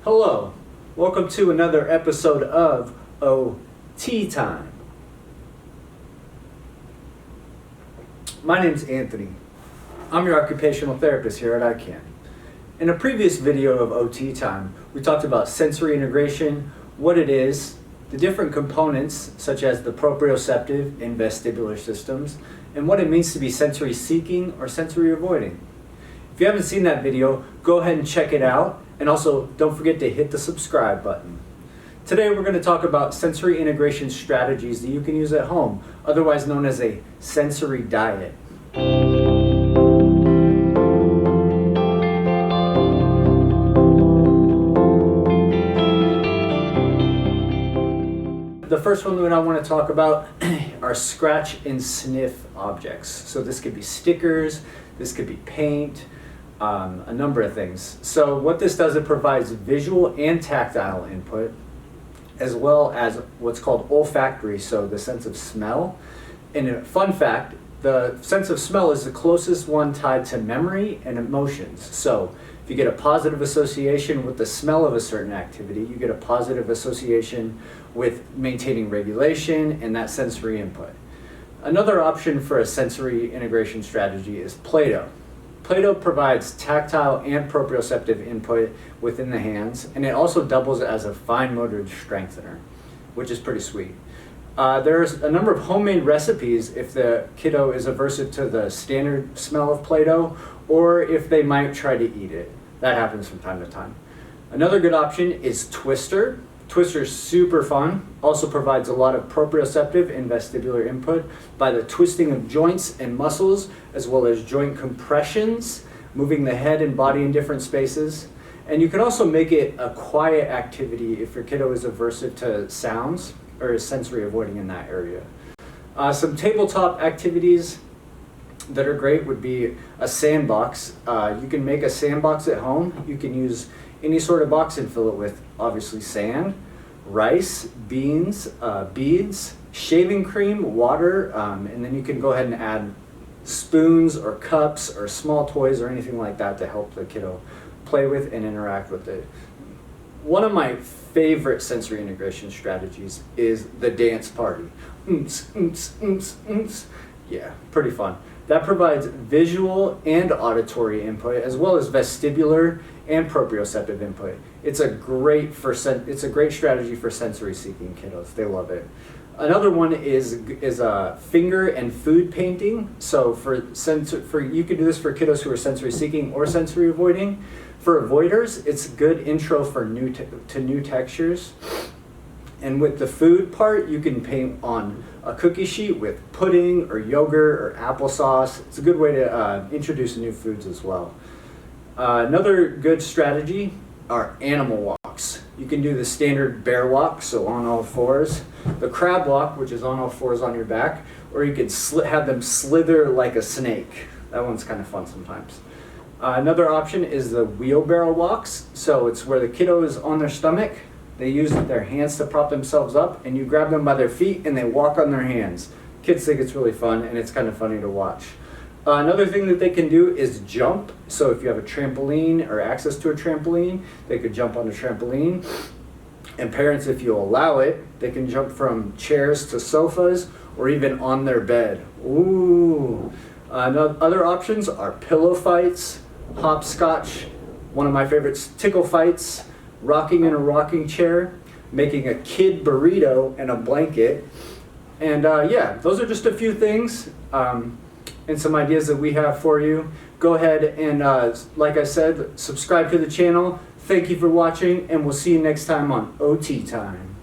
Hello, welcome to another episode of OT Time. My name's Anthony. I'm your occupational therapist here at ICANN. In a previous video of OT Time, we talked about sensory integration, what it is, the different components such as the proprioceptive and vestibular systems, and what it means to be sensory seeking or sensory avoiding. If you haven't seen that video, go ahead and check it out, and also don't forget to hit the subscribe button. Today we're going to talk about sensory integration strategies that you can use at home, otherwise known as a sensory diet. The first one that I want to talk about are scratch and sniff objects. So this could be stickers, this could be paint, a number of things. So what this does, it provides visual and tactile input, as well as what's called olfactory, so the sense of smell. And a fun fact, the sense of smell is the closest one tied to memory and emotions. So if you get a positive association with the smell of a certain activity, you get a positive association with maintaining regulation and that sensory input. Another option for a sensory integration strategy is Plato. Plato provides tactile and proprioceptive input within the hands, and it also doubles as a fine motor strengthener, which is pretty sweet. There's a number of homemade recipes if the kiddo is aversive to the standard smell of Play-Doh, or if they might try to eat it. That happens from time to time. Another good option is Twister. Twister is super fun, also provides a lot of proprioceptive and vestibular input by the twisting of joints and muscles, as well as joint compressions, moving the head and body in different spaces. And you can also make it a quiet activity if your kiddo is aversive to sounds or is sensory avoiding in that area. Some tabletop activities that are great would be a sandbox. You can make a sandbox at home. You can use any sort of box and fill it with obviously sand, rice, beans, beads, shaving cream, water, and then you can go ahead and add spoons or cups or small toys or anything like that to help the kiddo play with and interact with it. One of my favorite sensory integration strategies is the dance party. Yeah, pretty fun. That provides visual and auditory input, as well as vestibular and proprioceptive input. It's a great strategy for sensory seeking kiddos. They love it. Another one is finger and food painting. So you can do this for kiddos who are sensory seeking or sensory avoiding. For avoiders, it's a good intro for new textures. And with the food part, you can paint on a cookie sheet with pudding or yogurt or applesauce. It's a good way to introduce new foods as well. Another good strategy are animal walks. You can do the standard bear walk, so on all fours, the crab walk, which is on all fours on your back, or you could have them slither like a snake. That one's kind of fun sometimes. Another option is the wheelbarrow walks. So it's where the kiddo is on their stomach. They use their hands to prop themselves up, and you grab them by their feet and they walk on their hands. Kids think it's really fun, and it's kind of funny to watch. Another thing that they can do is jump. So if you have a trampoline or access to a trampoline, they could jump on the trampoline. And parents, if you allow it, they can jump from chairs to sofas or even on their bed. Ooh. Other options are pillow fights, hopscotch, one of my favorites, tickle fights, rocking in a rocking chair, making a kid burrito and a blanket. And yeah, those are just a few things and some ideas that we have for you. Go ahead and, like I said, subscribe to the channel. Thank you for watching, and we'll see you next time on OT Time.